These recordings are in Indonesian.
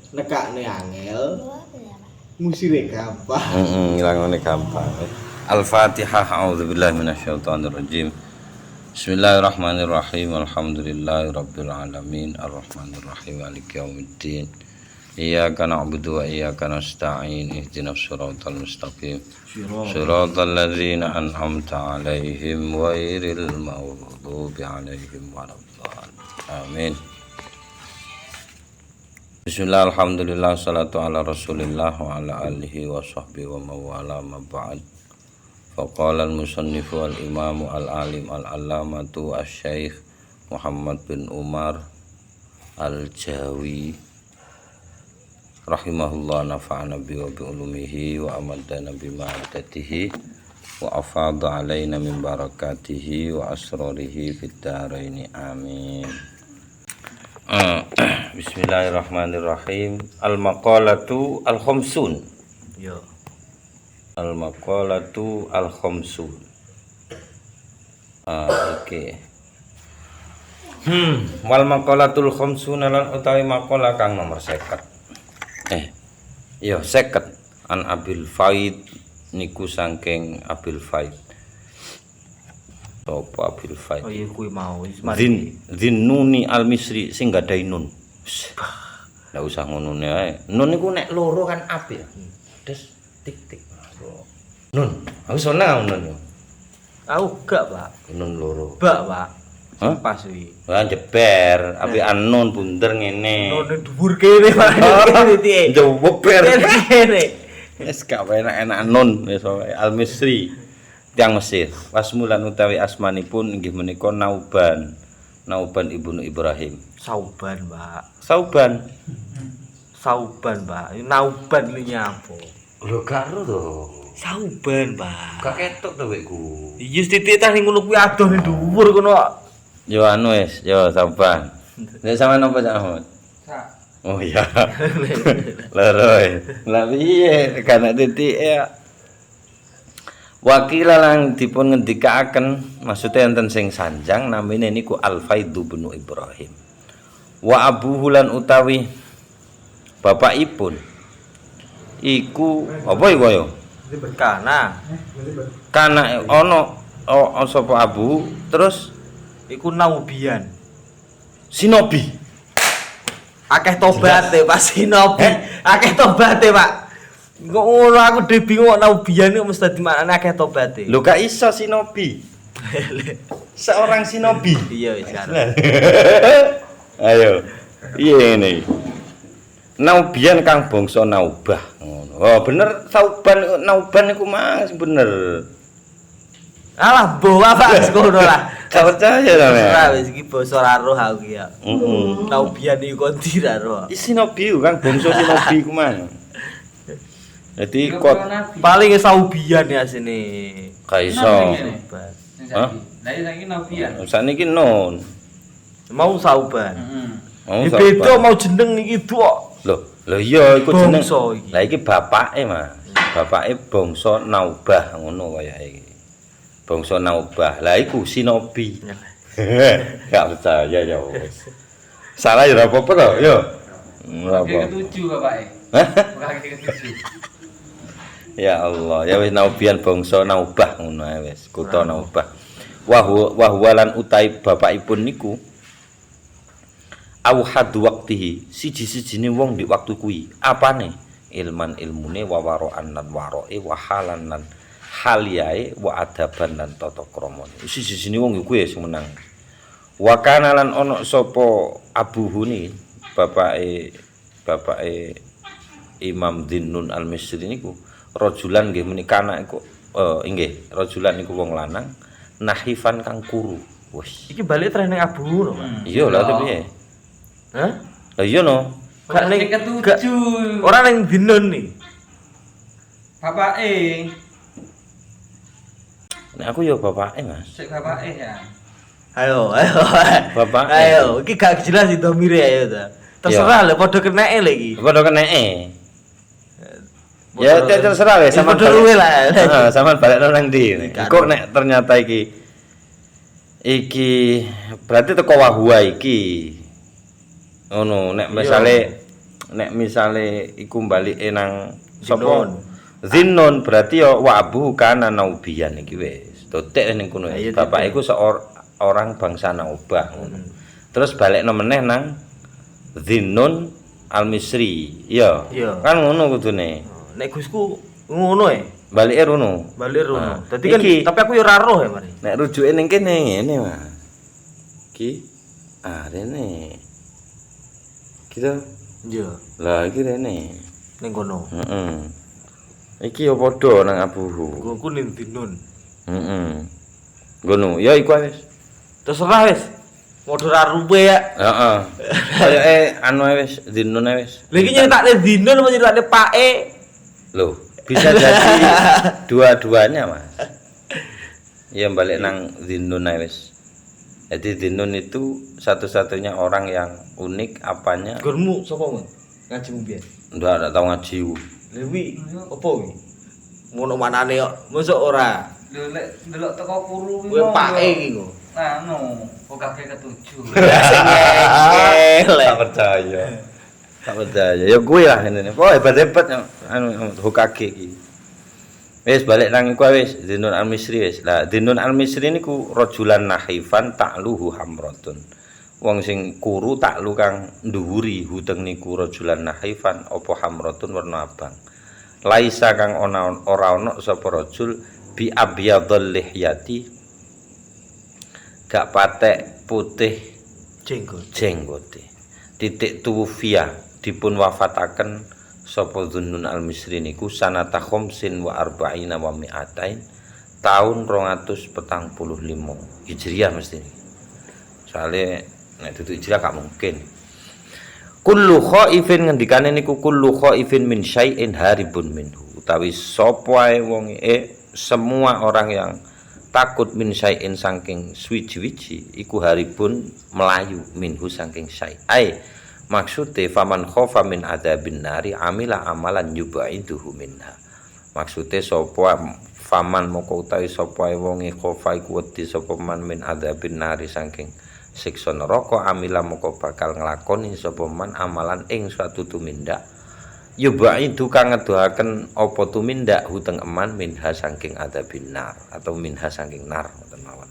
Nekakne angel. Musire gampang. Ngilangane gampang. Al-Fatihah. A'udzubillahi minasyaitonirrajim. Bismillahirrahmanirrahim. Alhamdulillahirabbil alamin. Arrahmanirrahim. Maliki yaumiddin. Iyyaka na'budu wa iyyaka nasta'in. Ihdinas siratal mustaqim. Shiratal ladzina an'amta 'alaihim ghairil maghdubi 'alaihim waladdallin. Amin. Bismillah, alhamdulillah, salatu ala rasulillah wa ala alihi wa sahbihi wa mawala ma ba'd. Faqala al-musannifu al-imamu al-alim al-allamatu al-syaikh Muhammad bin Umar al-Jawi rahimahullah, nafa'ana bi wa bi ulumihi wa amadana bi ma'adatihi wa afadha alaina min barakatihi wa asrarihi fid daraini amin. Bismillahirrahmanirrahim. Al-maqalatu al-khamsun. Yo. Al-maqalatu al-khamsun. Oke. Wal maqalatul khamsun lan utawi maqala kang nomor 50. Yo 50. An Abil Faid niku saking Abil Faid. Sopo Abil Faid? Oh iya kuwi mau. Zinnuni al-Misri sing gadahi nun. Ndak usah ngono ae. Nun niku nek loro kan apik. Des tik. Nun. Aku seneng nun. Aku gak, Pak. Nun loro. Bak, Pak. Hah? Pas kuwi. Wah jeber, apik nun bunder ngene. Nun dhuwur kene, Pak. Titik. Jeber. Kene. Wis gak enak nun wis al-Misri. Tiang Mesir. Wasmulan utawi asmanipun inggih menika Nauban. Nauban ibnu Ibrahim. Sauban, Pak. Sauban. Sauban, Pak. Nauban iki apa? Lho karo to. Sauban, Pak. Gak ketok to wekku. Iya titik tah ning ngono kuwi adoh ning dhuwur kono. Yo anu wis, yo Sauban. Nek sampean napa Cak Ahmad? Oh iya. Leroy. Lah piye kana titik ya. Wakila lang dipun ngendikaaken maksudnya enten sing sanjang namine niku Al-Faidu bin Ibrahim. Wa abuhu lan utawi bapakipun iku apa iku yo? Kana ana sapa abu terus iku Naubian. Sinobi. Akeh tobaté Pak Sinobi. Akeh tobaté Pak. Kok ngono aku dhewe bingung Naubian iki mesti dadi maknane akeh tobaté. Lho gak iso Sinobi. Seorang Sinobi. Iya wis kan. Ayo. Piye ngene iki? Naubian kang bangsa Naubah ngono. Oh bener Sauban Nauban iku mas bener. Alah bawa Pak ngono lah. Gak percaya to Ora wis iki basa ora roh aku ya. Naubian iku ndi ra roh. Sinobi kang bangsa Sinobi ku mang. Jadi kot paling Saubian ya sini. Gak iso. Hah? Lah saiki Naubian. Saniki non. Mau Sauban. Mau beda mau jeneng iki kok. Lho iya iku jeneng. Bangsa iki. Lah iki bapake Mas. Bapake bangsa Naubah ngono kaya iki. Bangsa Naubah. Lah iku Sinobi. Gak percaya ya wis. Salah ya ora apa-apa to, yo. Ora apa. Ketujuh bapake. Hah? Kaki ketujuh. Ya Allah, ya wis Naubian bangsa Naubah ngono ae wis, kutha Naubah. Wahwalan utai bapakipun niku auhadu waqtihi, siji-sijine wong di waktu kuwi. Apane? Ilman ilmune wa waro'an lan waro'e wa halan lan haliyae wa adaban lan tata kramane. Siji-sijine wong kuwi sing menang. Wa kana lan ana sapa abuhune bapake Imam Zinnun al-Misri niku rajulan nggih menika anak iku inggih rajulan niku wong lanang nahifan kang kuru. Wis. Iki balik trene Abu ngono, Pak. Iya lha to piye? Hah? Lah iya no. Gak ning ketujuh. Ora ning Dinun nih. Bapake. Nek aku ya bapake, Mas. Sik bapake ya. Ayo. Bapak. Ayo, iki gak jelas itu mire ayo ta. Terserah lho padha keneke lho iki. Padha keneke. Ya terserah wis sampean luwe lah. Heeh, sampean balekno nang ndi. Kok nek ternyata iki berarti teko wahwa iki. Ngono, nek misale nek misale iku balike nang Zinnun. sapa Zinnun berarti ya wa abuhu kana naubiyan iki wis totek ning kono Iya, bapak titik. iku seorang bangsa Naubah ngono terus balikno meneh nang Zinnun al-Misri iya Iya. kan ngono kudune Nek Gusku ngono balike rono balik Nah, rono. Dadi kan iki. tapi aku yo ora roh ya mari. nek rujuke ning kene ngene Mas iki rene kita Iya, lah iki rene ning kono. heeh iki ya padha nang abuhu Gua ning Dinun. heeh ngono ya iku wis Terserah wis. Modho ra ruwe ya. heeh kayake anu ae wis dinune wis Lha iki nyeritakne Dinun apa nyeritakne pake? loh bisa jadi dua-duanya Mas ya balik nang dinun ae wis jadi dinun itu satu-satunya orang yang unik apanya Gurmu sapa men? Ngajimu biyen. ndak tahu ngaji Lha wi opo wi? Ngono manane kok. Mosok ora. Lho lek ndelok teko kuru Kuwi pake iki kok. Anu, kok kakek ketujuh. tak percaya tak percaya ya kuwi lah ngene kok hebat-hebat anu Hokage iki wis balik nang iku wis Dinun al-Misri wis lah Dinun al-Misri niku rajulan nahifan ta'luhu hamratun wong sing kuru taklu kang nduwuri huteng niku rajulan nahifan apa hamratun warna abang laisa kang ora ana sapa rajul bi abyadhal lihyati gak patek putih jenggote titik tuwfiya dipun wafataken sapa Zunnun al-Misri niku sanata khamsin wa arba'ina wa mi'atain tahun 245 Hijriah mesti soalnya nek dudu Hijriah gak mungkin kullu khaifin ngendikane niku kullu khaifin min syai'in haribun minhu utawi sapa ae wong semua orang yang takut min syai'in saking swiji-wiji iku haribun melayu minhu saking syai' maksude faman khofa min adzabin nari amila amalan yubaiduhu minha maksude sapa faman moko utawi sapa wonge khofa iku wedi sapa man min adzabin nari saking siksa neraka amila moko bakal nglakoni sapa man amalan ing suatu tumindak yubaidu kang ngedohaken apa tumindak huteng eman minha saking adzabin nar atau minha saking nar ngoten mawon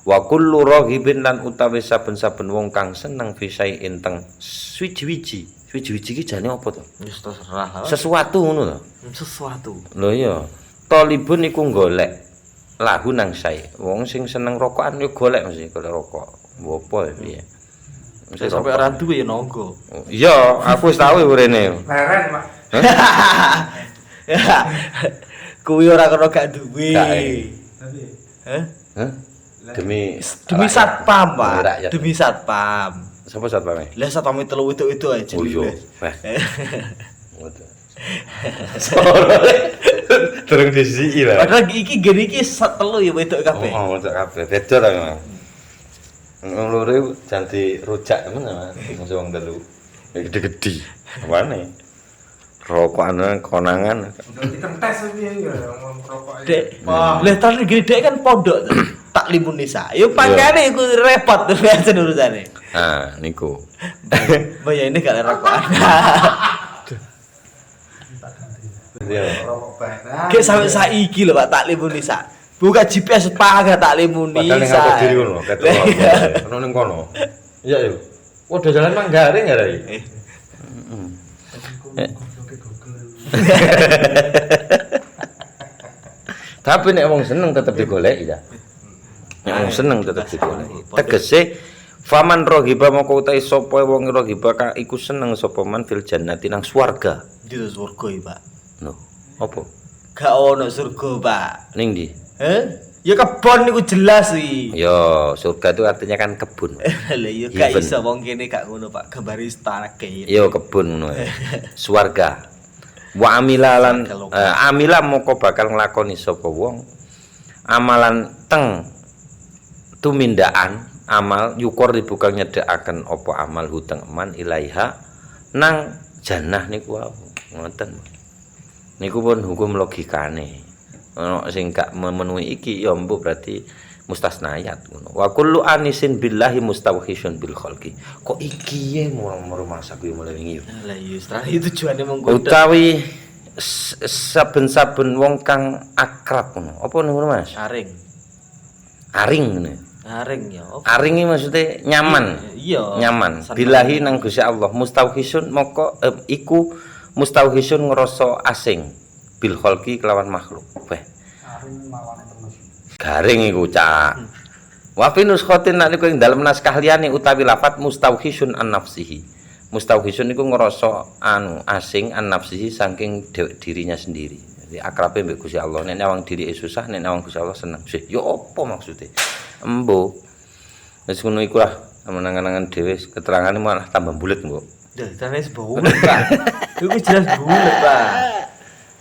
wa kullu raghibin lan utawi saben-saben wong kang seneng fisain teng swiji-wiji iki jane apa to Wis terserah. sesuatu ngono to Sesuatu. lho iya talibun iku golek lahu nang sae wong sing seneng rokokan yo golek mesti golek rokok apa ya piye mesti Sampai ora duwe ya nonggo. iya aku wis tau urene Leren, Pak. Kuwi ora kena gak duwe. Gak, Hah? hah demi Satpam, Pak. rakyat. Demi satpam. sapa satpame Lah satpam telu itu aja. oh iya terus disiki lah Padahal iki gene iki telu ya wedok kabeh. oh untuk kabeh beda ta memang wong loro iku janti rujak temen Mas wong telu gede-gede apane rokokan konangan Ditemtes piye ya ngomong rokok. Dek. Lah tadi gini dek kan pondok tuh. Taklimun nisa. Yo pangkane iku repot tuh biasa urusane. ah niku Bayane gak rokokan. iya Rokok barang. Kayak sampai saiki lho Pak taklimun nisa. Buka GPS paga taklimun padahal ning nisa. aku diri ngono ketok ono ning kono iya yo waduh jalan Manggaring ya Rai tapi nek wong seneng tetep digoleki ya nek wong seneng tetep digoleki tegese faman rohiba moko utahe sapa wong rohiba ka iku seneng sapa man fil jannati nang swarga Di surga iki, Pak. no apa Gak ono surga, Pak. ning ndi Ya kebon niku jelas iki. yo surga itu artinya kan kebun Lah ya gak Heaven. iso wong kene gak ngono, Pak. Gambar istana kayak. yo kebun ngono ya. Swarga wa amilalan amila moko bakal nglakoni sapa wong amalan teng tumindaan amal yukor dibuka nyedekaken apa amal huteng eman ilaiha nang jannah niku wae ngoten niku pun hukum logikane ono sing gak memenuhi iki ya mbok berarti mustasnayat ngono. Wa kullu anisin billahi mustawhisyun bil khalqi. Kok iki ye murung masak kuwi mulai wingi. Lah iya, setelah itu tujuannya menggoda. Utawi saben-saben wong kang akrab ngono. Apa ngono Mas? Aring. Aring ngono. Aring ya. Aring iki maksudnya nyaman. Iya. Nyaman. Billahi nang Gusti Allah mustawhisyun moko iku mustawhisyun ngrasa asing bil khalqi kelawan makhluk. Weh. Garing iku cak. Wa fi nuskhatin nalika ing dalem naskah liyane utawi lafat mustawhisyun an nafsihi. Mustawhisyun iku ngrasa asing an nafsihi saking dirinya sendiri. Jadi akrabe mbek Gusti Allah. Nek awang diri susah, nek awang Gusti Allah seneng. Sih, yo apa maksude? Embo. Wis ngono iku lah, menangan-angan dhewe keterangane malah tambah bulet, Mbok. Dah, ternyata sebulet, Pak. Iku jelas bulet, Pak.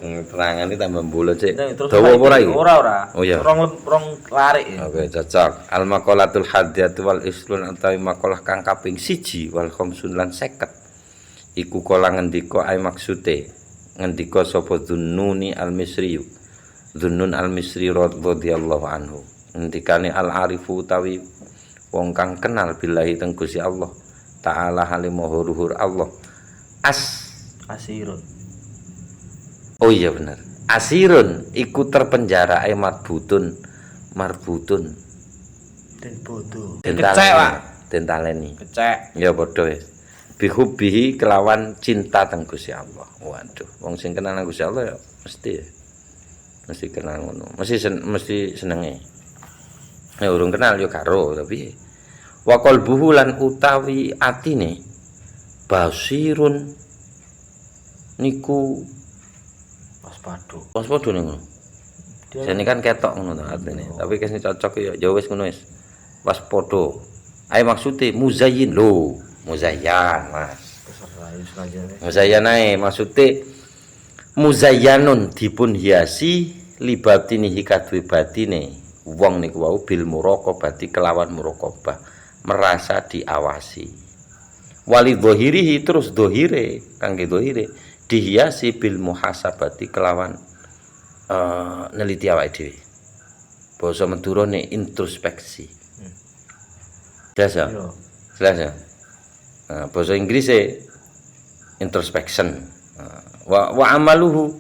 Terangane tambah bulet sik. Terus Dawa apa ora iki? Ora. Oh iya. Rong larik. Oke, cocok. Al maqalatul hadiyatu wal islun utawi makalah kang kaping 1 wal khamsun lan 50. Iku kala ngendika ae maksude. Ngendika sapa Dzunnuni al-Misri. Dzunnun al-Misri radhiyallahu anhu. Ngendikane al-arifu utawi wong kang kenal billahi teng Gusti Allah. Ta'ala halimahu luhur Allah. Asirun. Oh iya bener. Asirun iku terpenjara ay marbutun Dan bodoh. den Kecek, taleni. Pak. Den taleni. Kecek. Ya padha wis. Bihubbihi kelawan cinta teng Gusti Allah. Waduh, wong sing kenal nang Gusti Allah ya mesti kenal ngono. Mesti senenge. Ya urung kenal ya karo tapi wa qalbuhu lan utawi atine basirun niku Pas padha ning ngono. Jane kan ketok ngono to artine. Tapi kesne cocok ya wis ngono wis. Pas padha. Ae maksude muzayyin lho, muzayyan, Mas. Muzayyan ae maksude muzayyanun dipun hiasi libatinihi kadue batine. Wong niku wau bil muraqabati kelawan muraqabah, merasa diawasi. Wali dhahirihi terus dhahire, kangge dhahire dihiasi bil muhasabati kelawan neliti awake dhewe. Basa Madura nek introspeksi. Jelas ya? Jelas ya? Basa Inggris introspection. Wa amaluhu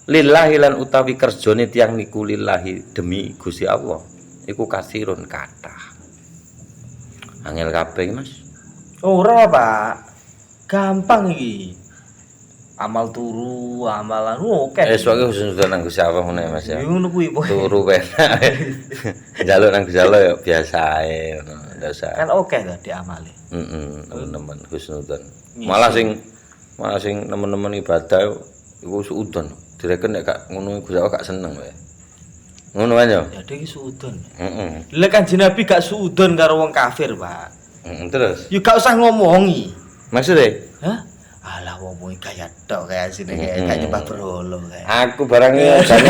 lillahi lan utawi kerjane tiyang niku lillahi demi Gusti Allah. Iku kasirun kathah. Angel kabeh Mas. Ora, Pak. Gampang iki. Amal turu, amalan oke. Soalnya khusus nang Gusti Allah ngene Mas ya. Ngono kuwi, Boy. Turu penak. Njaluk nang Gusti Allah ya biasa ae ngono, ndak usah. Kan oke to diamali. Teman-teman husnudzon. Malah sing teman-teman ibadah iku suudon. Direken nek gak ngono Gusti Allah gak seneng wae. Ngono ae ya. Ya iki suudon. Lah Kanjeng Nabi gak suudon karo wong kafir, Pak. Terus. Yo gak usah ngomongi. Maksudnya? Hah? Alah wong kaya tok kaya sini kayak nyembah berhala kayak. Aku barangnya jane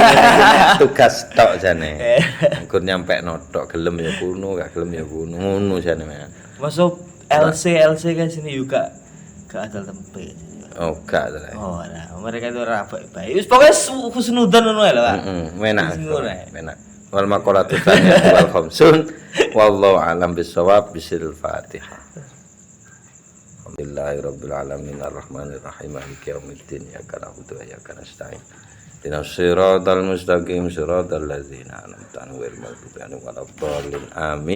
tugas tok jane. Engko nyampe tok gelem ya kuno, gak gelem ya kuno. Ngono jane men. Masuk LC kan sini juga gak ada tempe. Oh, gak ta. Oh, nah, mereka itu baik-baik. Wis pokoke husnudzon ngono ae lho, Pak. Enak. Wal maqalatu tsaniyatu wal khamsun wallahu alam bisawab bisil Fatihah. Alhamdulillahirabbil alamin arrahmanir rahim maliki yaumiddin iyyaka na'budu wa iyyaka nasta'in. Ihdinas siratal mustaqim siratal ladzina an'amta 'alaihim ghairil maghdubi 'alaihim waladdallin. Amin.